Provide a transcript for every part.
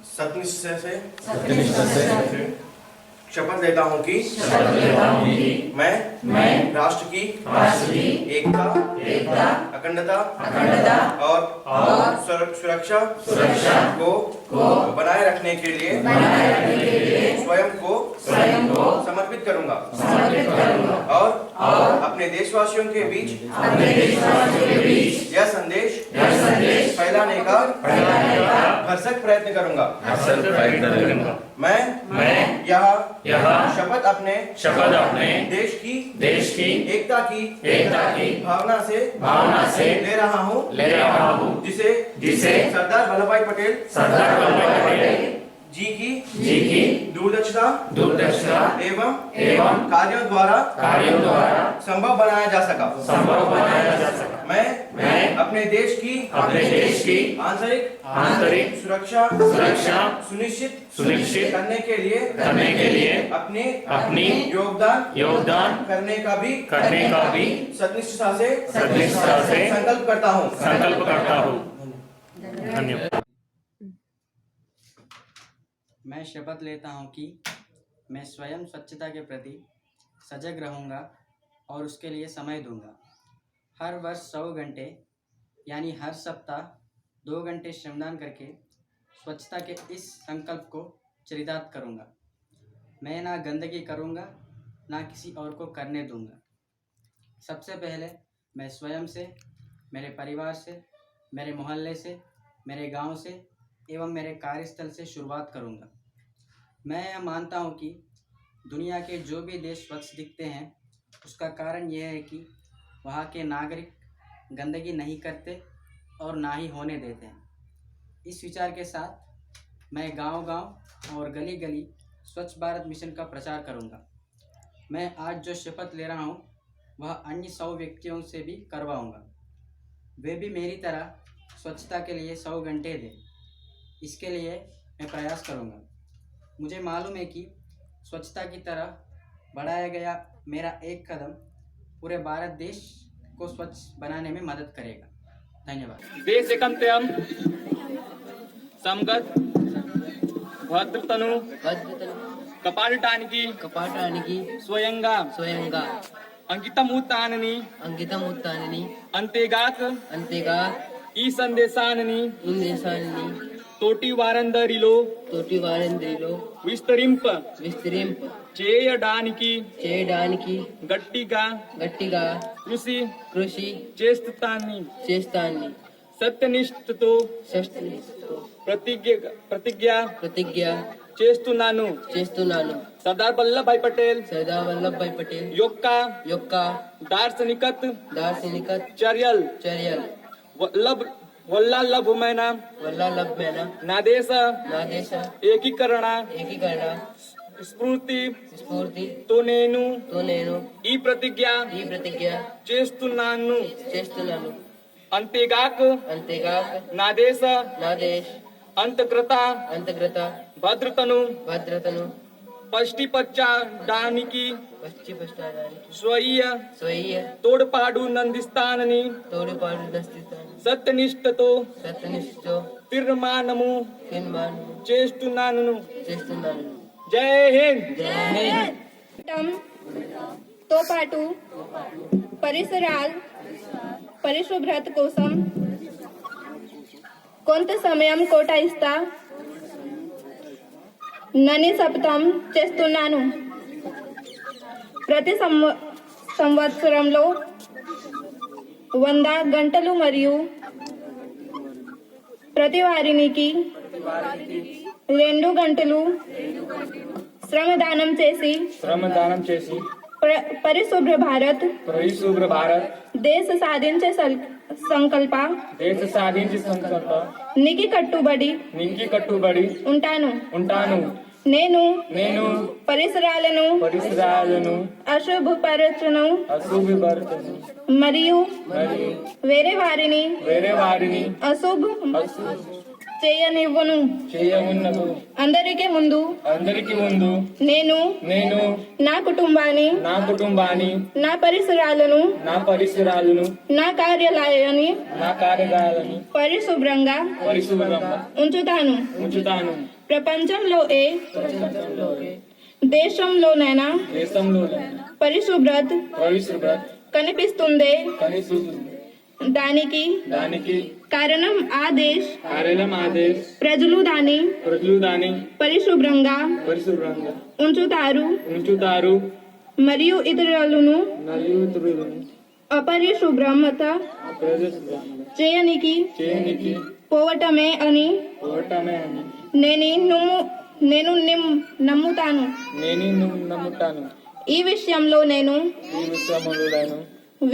सत्यनिष्ठा से शपथ लेता हूँ कि मैं राष्ट्र की एकता, अखंडता और सुरक्षा को बनाए रखने के लिए स्वयं को समर्पित करूंगा और अपने देशवासियों के बीच यह संदेश फैलाने का भरसक प्रयत्न करूंगा। मैं यह शपथ अपने देश की एकता की भावना से ले रहा हूँ, जिसे सरदार वल्लभ भाई पटेल जी की दूरदर्शिता एवं कार्यों द्वारा संभव बनाया जा सका। मैं अपने देश की आंतरिक सुरक्षा सुनिश्चित करने के लिए अपनी योगदान करने का भी सत्यनिष्ठा से संकल्प करता हूँ। धन्यवाद। मैं शपथ लेता हूँ कि मैं स्वयं स्वच्छता के प्रति सजग रहूँगा और उसके लिए समय दूंगा। हर वर्ष 100 घंटे यानी हर सप्ताह 2 घंटे श्रमदान करके स्वच्छता के इस संकल्प को चरितार्थ करूँगा। मैं ना गंदगी करूँगा, ना किसी और को करने दूँगा। सबसे पहले मैं स्वयं से, मेरे परिवार से, मेरे मोहल्ले से, मेरे गांव से एवं मेरे कार्यस्थल से शुरुआत करूँगा। मैं यह मानता हूँ कि दुनिया के जो भी देश स्वच्छ दिखते हैं उसका कारण यह है कि वहाँ के नागरिक गंदगी नहीं करते और ना ही होने देते हैं। इस विचार के साथ मैं गांव-गांव और गली-गली स्वच्छ भारत मिशन का प्रचार करूँगा। मैं आज जो शपथ ले रहा हूँ वह अन्य 100 व्यक्तियों से भी करवाऊँगा। वे भी मेरी तरह स्वच्छता के लिए 100 घंटे दें। इसके लिए मैं प्रयास करूँगा। मुझे मालूम है कि स्वच्छता की तरफ बढ़ाया गया मेरा एक कदम पूरे भारत देश को स्वच्छ बनाने में मदद करेगा। धन्यवाद। देशकंत्यम समगत भद्रतनु कपाटानिकी स्वयंगा अंकितमुत्ताननी अंतेगाक ई संदेशाननी तोटी वारंदरिलो विस्तरिंप చేయడానికి గట్టిగా కృషి చేస్తాన్ని సత్యనిష్టతో ప్రతిజ్ఞ చేస్తున్నాను సర్దార్ వల్లభాయ్ పటేల్ యొక్క దార్శనికత చర్యలు వల్ల నా దేశ ఏకీకరణ స్ఫూర్తితో నేను ఈ ప్రతిజ్ఞ చేస్తున్నాను అంతేగాక నా దేశ అంతర్గత భద్రతను పటిష్టపరచడానికి స్వీయ తోడ్పాటునందిస్తానని సత్యనిష్టతో తీర్మానము చేస్తున్నాను జై హింద్ తో పాటు పరిశుభ్రత కోసం కొంత సమయం కేటాయిస్తా నని శపథం చేస్తున్నాను. ప్రతి సంవత్సరంలో 100 గంటలు మరియు ప్రతి వారికి 2 గంటలు శ్రమదానం చేసి పరిశుభ్ర భారత్ దేశ సాధించే సంకల్ప నికి కట్టుబడి ఉంటాను. నేను పరిసరాలను అశుభపరచను మరియు వేరే వారిని చేయమున్నదు అందరికీ ముందు నేను నా కుటుంబాన్ని నా పరిసరాలను నా కార్యాలయాన్ని పరిశుభ్రంగా ఉంచుతాను. ప్రపంచంలో దేశంలోనైనా పరిశుభ్రత కనిపిస్తుంది. దానికి కారణం ఆ ప్రజలు దాన్ని పరిశుభ్రంగా ఉంచుతారు మరియు ఇతరులను అపరిశుభ్రత చేయనికి పోవటమే అని నేను నమ్ముతాను. ఈ విషయంలో నేను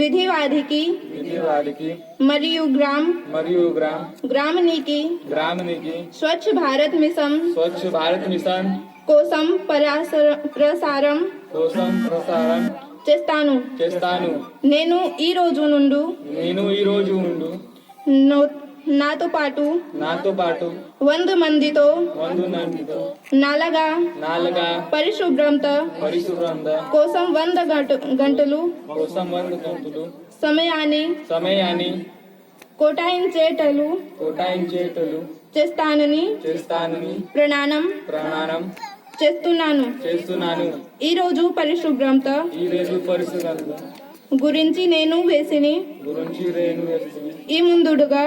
విధివాదికి మరియు గ్రామానికి స్వచ్ఛ భారత్ మిషన్ కోసం ప్రసారం చేస్తాను. నేను ఈ రోజు నుండి నాతో పాటు 100 మందితో నాలుగా పరిశుభ్రత కోసం 100 గంటలు సమయాన్ని కేటాయించేటలు చేస్తానని ప్రమాణం చేస్తున్నాను. ఈ రోజు పరిశుభ్రత గురించి నేను వేసిన ఈ ముందుగా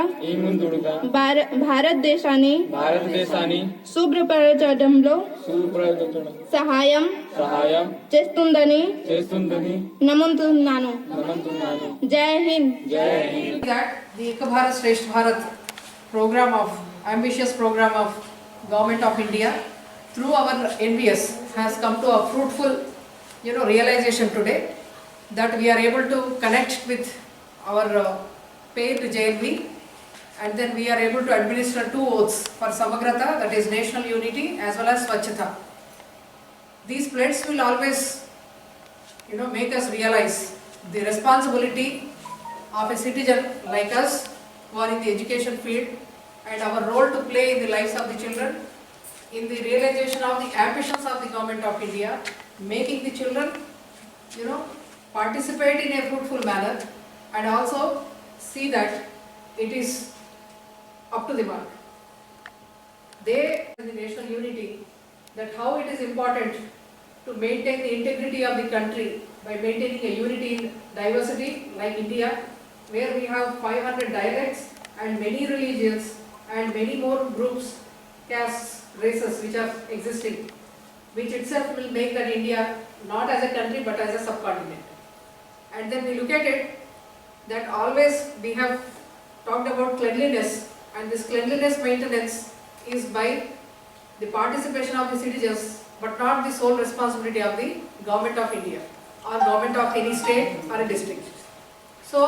భారతదేశాన్ని శుభ్రపరచడంలో సహాయం చేస్తుందని నమ్ముతున్నాను. జై Hind. That the Ek Bharat Shresth Bharat program of ambitious program of Government of India through our NBS has come to a fruitful realization today, that we are able to connect with our paid JLV, and then we are able to administer 2 oaths for Samagrata, that is national unity, as well as Swachhata. These pledges will always make us realize the responsibility of a citizen like us who are in the education field, and our role to play in the lives of the children, in the realization of the ambitions of the Government of India, making the children participate in a fruitful manner, and also see that it is up to the mark. They, the national unity, that how it is important to maintain the integrity of the country by maintaining a unity in diversity like India, where we have 500 dialects and many religions and many more groups, castes, races which are existing, which itself will make that India not as a country but as a subcontinent. And then we look at it that always we have talked about cleanliness, and this cleanliness maintenance is by the participation of the citizens, but not the sole responsibility of the Government of India or Government of any state or a district. So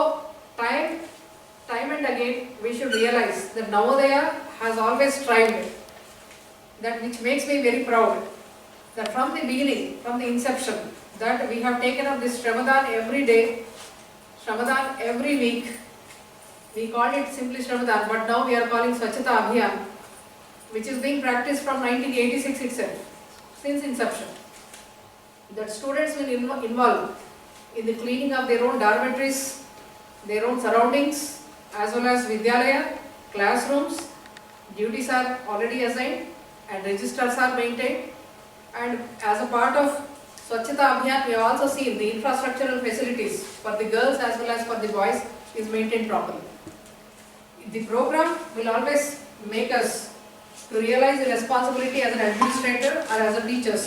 time and again we should realize that Navodaya has always strived, that which makes me very proud, that from the beginning, from the inception, that we have taken up this Shramadhan every day, Shramadhan every week. We called it simply Shramadhan, but now we are calling Swachhata Abhiyan, which is being practiced from 1986 itself, since inception. That students will involve in the cleaning of their own dormitories, their own surroundings, as well as Vidyalaya, classrooms. Duties are already assigned and registers are maintained. And as a part of Swachhata Abhiyan, we have also seen the infrastructural facilities for the girls as well as for the boys is maintained properly. The program will always make us to realize the responsibility as an administrator or as a teachers,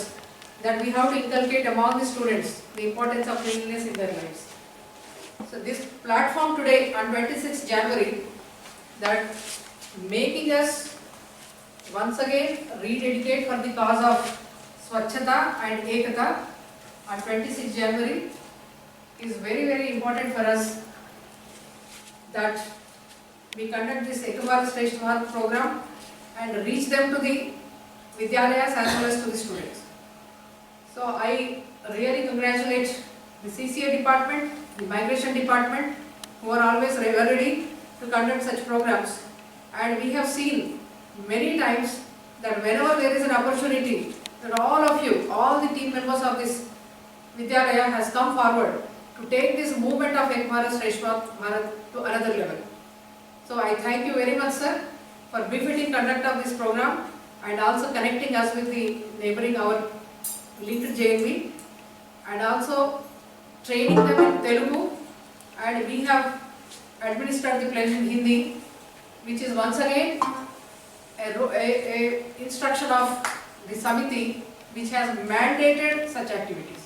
that we have to inculcate among the students the importance of cleanliness in their lives. So this platform today on 26th January, that making us once again rededicate for the cause of Swachhata and Ekata on 26th January is very, very important for us, that we conduct this Ek Bharat Shresth Bharat program and reach them to the Vidyalayas as well as to the students. So I really congratulate the CCA department, the migration department, who are always ready to conduct such programs. And we have seen many times that whenever there is an opportunity, that all of you, all the team members of this Vidyalaya has come forward to take this movement of Ek Bharat Shreshtha Bharat to another level. So I thank you very much, sir, for befitting conduct of this program and also connecting us with the neighboring our linked JNV and also training them in Telugu, and we have administered the pledge in Hindi, which is once again a instruction of the Samiti which has mandated such activities.